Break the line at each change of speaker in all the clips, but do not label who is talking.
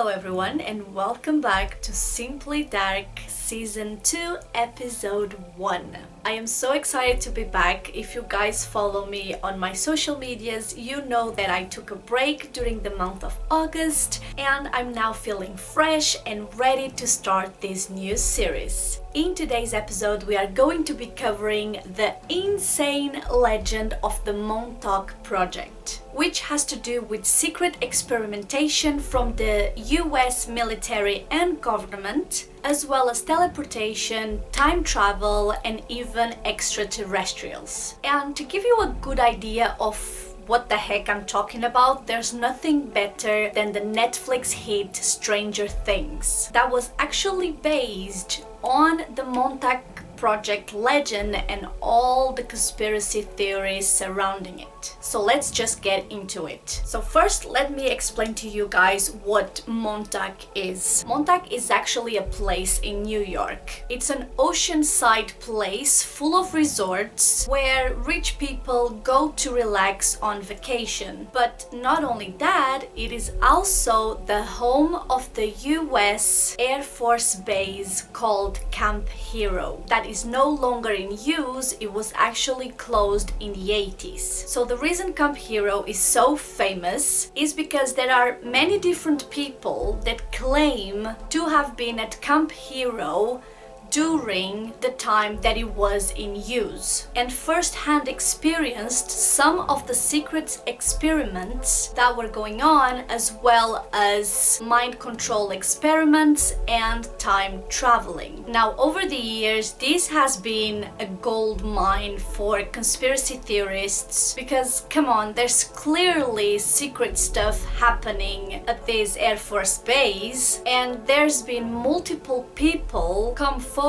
Hello everyone and welcome back to Simply Dark Season 2 Episode 1. I am so excited to be back. If you guys follow me on my social medias, you know that I took a break during the month of August and I'm now feeling fresh and ready to start this new series. In today's episode, we are going to be covering the insane legend of the Montauk Project, which has to do with secret experimentation from the US military and government, as well as teleportation, time travel, and even extraterrestrials. And to give you a good idea of what the heck I'm talking about, there's nothing better than the Netflix hit Stranger Things that was actually based on the Montauk Project legend and all the conspiracy theories surrounding it. So let's just get into it. So first, let me explain to you guys what Montauk is. Montauk is actually a place in New York. It's an oceanside place full of resorts where rich people go to relax on vacation. But not only that, it is also the home of the US Air Force base called Camp Hero that is no longer in use. It was actually closed in the 80s. So the reason Camp Hero is so famous is because there are many different people that claim to have been at Camp Hero during the time that it was in use and first-hand experienced some of the secret experiments that were going on, as well as mind control experiments and time traveling. Now, over the years, this has been a gold mine for conspiracy theorists because, come on, there's clearly secret stuff happening at this Air Force base, and there's been multiple people come forward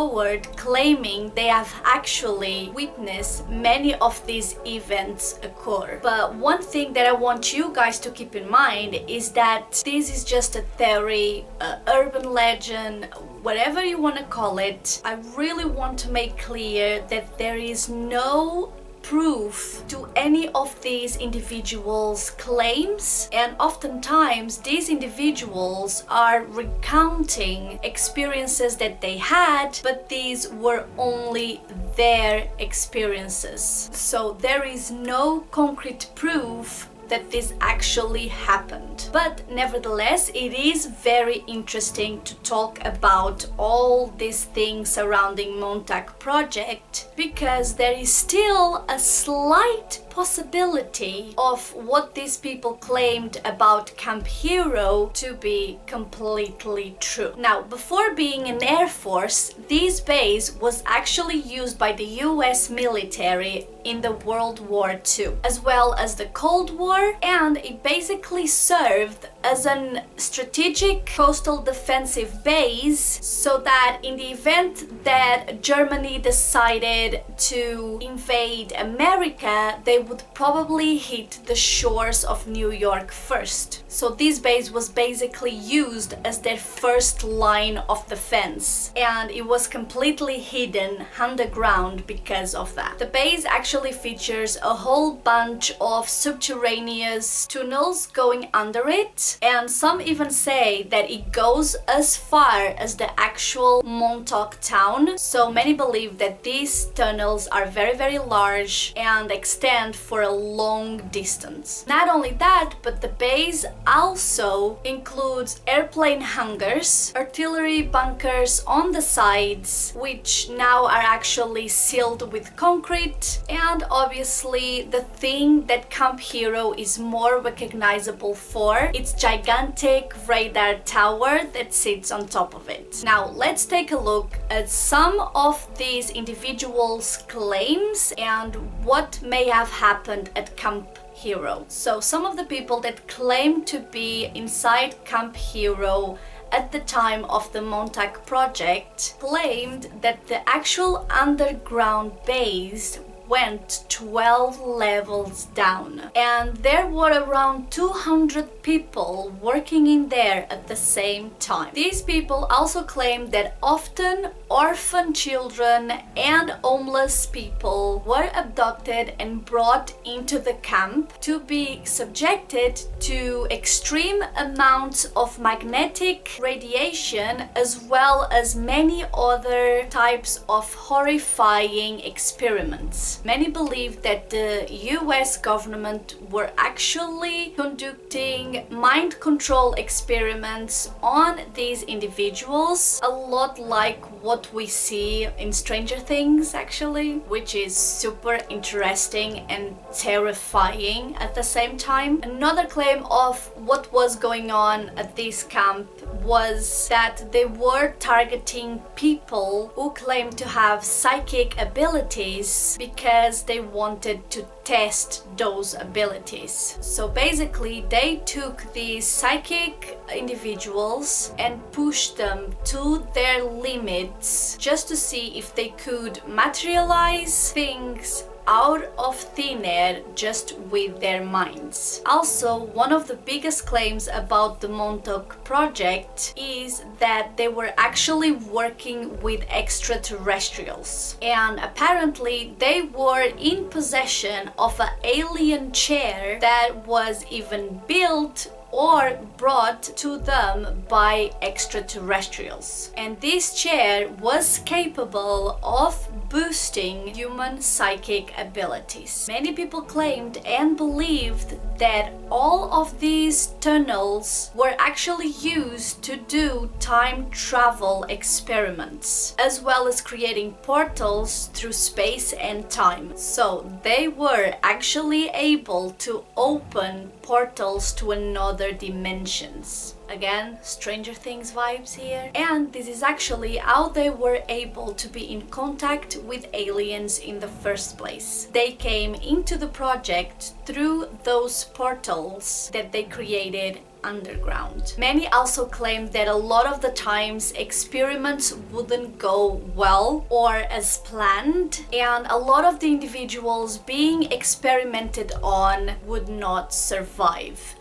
claiming they have actually witnessed many of these events occur. But one thing that I want you guys to keep in mind is that this is just a theory, urban legend, whatever you want to call it. I really want to make clear that there is no proof to any of these individuals' claims, and oftentimes these individuals are recounting experiences that they had, but these were only their experiences. So there is no concrete proof that this actually happened. But nevertheless, it is very interesting to talk about all these things surrounding Montauk Project because there is still a slight possibility of what these people claimed about Camp Hero to be completely true. Now, before being an Air Force, this base was actually used by the US military in the World War II, as well as the Cold War, and it basically served as a strategic coastal defensive base so that in the event that Germany decided to invade America, they would probably hit the shores of New York first. So this base was basically used as their first line of defense, and it was completely hidden underground because of that. The base actually features a whole bunch of subterraneous tunnels going under it, and some even say that it goes as far as the actual Montauk town. So many believe that these tunnels are very, very large and extend for a long distance. Not only that, but the base also includes airplane hangars, artillery bunkers on the sides, which now are actually sealed with concrete, and obviously the thing that Camp Hero is more recognizable for, its gigantic radar tower that sits on top of it. Now let's take a look at some of these individuals' claims and what may have happened at Camp Hero. So some of the people that claim to be inside Camp Hero at the time of the Montauk Project claimed that the actual underground base went 12 levels down, and there were around 200 people working in there at the same time. These people also claimed that often orphan children and homeless people were abducted and brought into the camp to be subjected to extreme amounts of magnetic radiation, as well as many other types of horrifying experiments. Many believe that the US government were actually conducting mind control experiments on these individuals, a lot like what we see in Stranger Things actually, which is super interesting and terrifying at the same time. Another claim of what was going on at this camp was that they were targeting people who claimed to have psychic abilities because they wanted to test those abilities. So basically they took these psychic individuals and pushed them to their limits just to see if they could materialize things out of thin air just with their minds. Also, one of the biggest claims about the Montauk Project is that they were actually working with extraterrestrials, and apparently they were in possession of an alien chair that was even built or brought to them by extraterrestrials. And this chair was capable of boosting human psychic abilities. Many people claimed and believed that all of these tunnels were actually used to do time travel experiments, as well as creating portals through space and time. So they were actually able to open portals to another dimensions. Again, Stranger Things vibes here. And this is actually how they were able to be in contact with aliens in the first place. They came into the project through those portals that they created underground. Many also claim that a lot of the times experiments wouldn't go well or as planned, and a lot of the individuals being experimented on would not survive,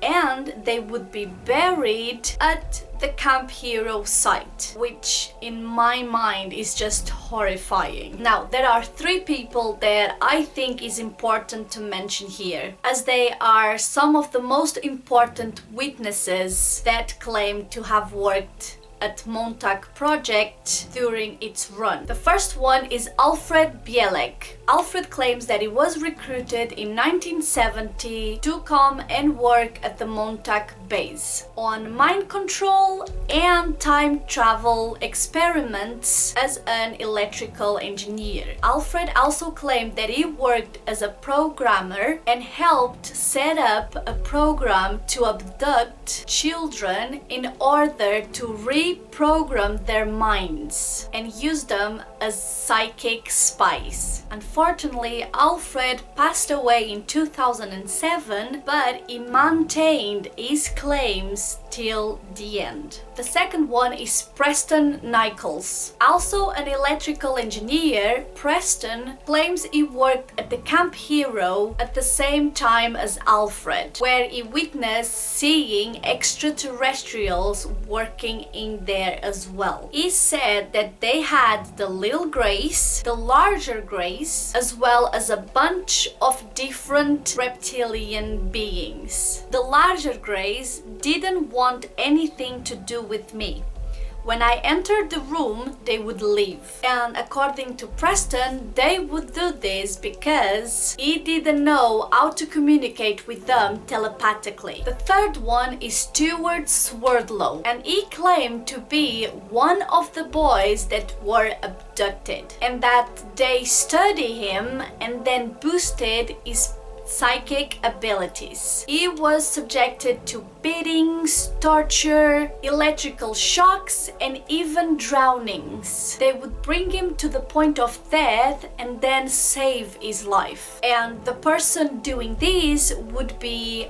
and they would be buried at the Camp Hero site, which in my mind is just horrifying. Now, there are 3 people that I think is important to mention here, as they are some of the most important witnesses that claim to have worked at Montauk Project during its run. The first one is Alfred Bielek. Alfred claims that he was recruited in 1970 to come and work at the Montauk base on mind control and time travel experiments as an electrical engineer. Alfred also claimed that he worked as a programmer and helped set up a program to abduct children in order to reprogram their minds and use them as psychic spies. Unfortunately, Alfred passed away in 2007, but he maintained his claims till the end. The second one is Preston Nichols. Also an electrical engineer, Preston claims he worked at the Camp Hero at the same time as Alfred, where he witnessed seeing extraterrestrials working in there as well. He said that they had the little grays, the larger grays, as well as a bunch of different reptilian beings. The larger grays didn't want anything to do with me. When I entered the room, they would leave. And according to Preston, they would do this because he didn't know how to communicate with them telepathically. The third one is Stuart Swerdlow, and he claimed to be one of the boys that were abducted, and that they studied him and then boosted his psychic abilities. He was subjected to beatings, torture, electrical shocks, and even drownings. They would bring him to the point of death and then save his life. And the person doing this would be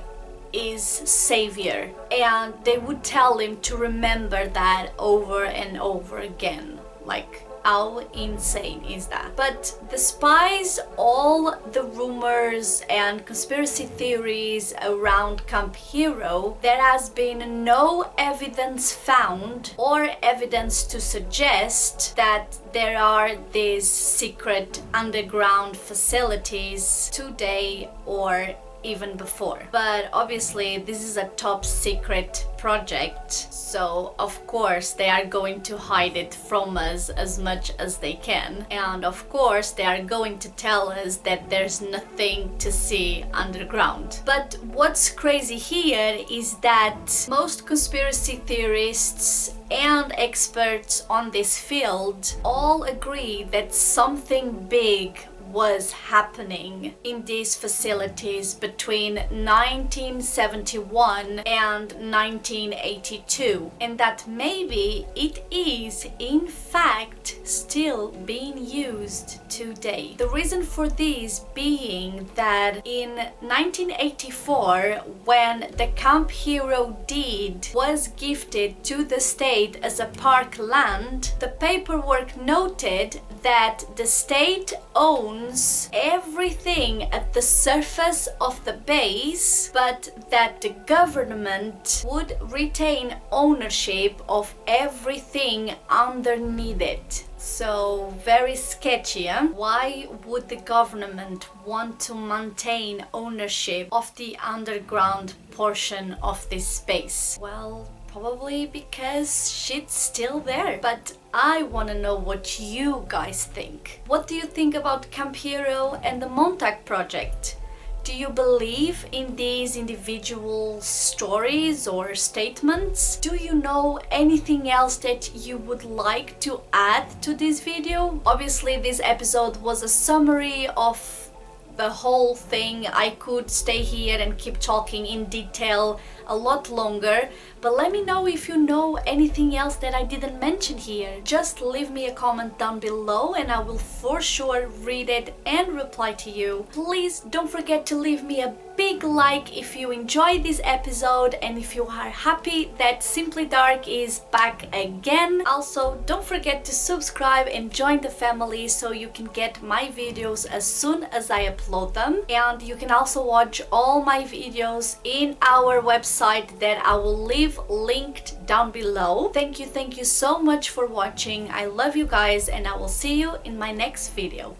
his savior, and they would tell him to remember that over and over again. Like, How insane is that? But despite all the rumors and conspiracy theories around Camp Hero, there has been no evidence found or evidence to suggest that there are these secret underground facilities today or even before. But obviously this is a top secret project, so of course they are going to hide it from us as much as they can, and of course they are going to tell us that there's nothing to see underground. But what's crazy here is that most conspiracy theorists and experts on this field all agree that something big was happening in these facilities between 1971 and 1982, and that maybe it is in fact still being used today. The reason for this being that in 1984, when the Camp Hero deed was gifted to the state as a park land, the paperwork noted that the state owns everything at the surface of the base, but that the government would retain ownership of everything underneath it. So very sketchy, huh? Why would the government want to maintain ownership of the underground portion of this space? Well, probably because shit's still there. But I want to know what you guys think. What do you think about Camp Hero and the Montauk Project? Do you believe in these individual stories or statements? Do you know anything else that you would like to add to this video? Obviously, this episode was a summary of the whole thing. I could stay here and keep talking in detail a lot longer, but let me know if you know anything else that I didn't mention here. Just leave me a comment down below and I will for sure read it and reply to you. Please don't forget to leave me a big like if you enjoyed this episode and if you are happy that SimplyDARK is back again. Also, don't forget to subscribe and join the family so you can get my videos as soon as I upload them. And you can also watch all my videos in our website that I will leave linked down below. Thank you so much for watching. I love you guys and I will see you in my next video.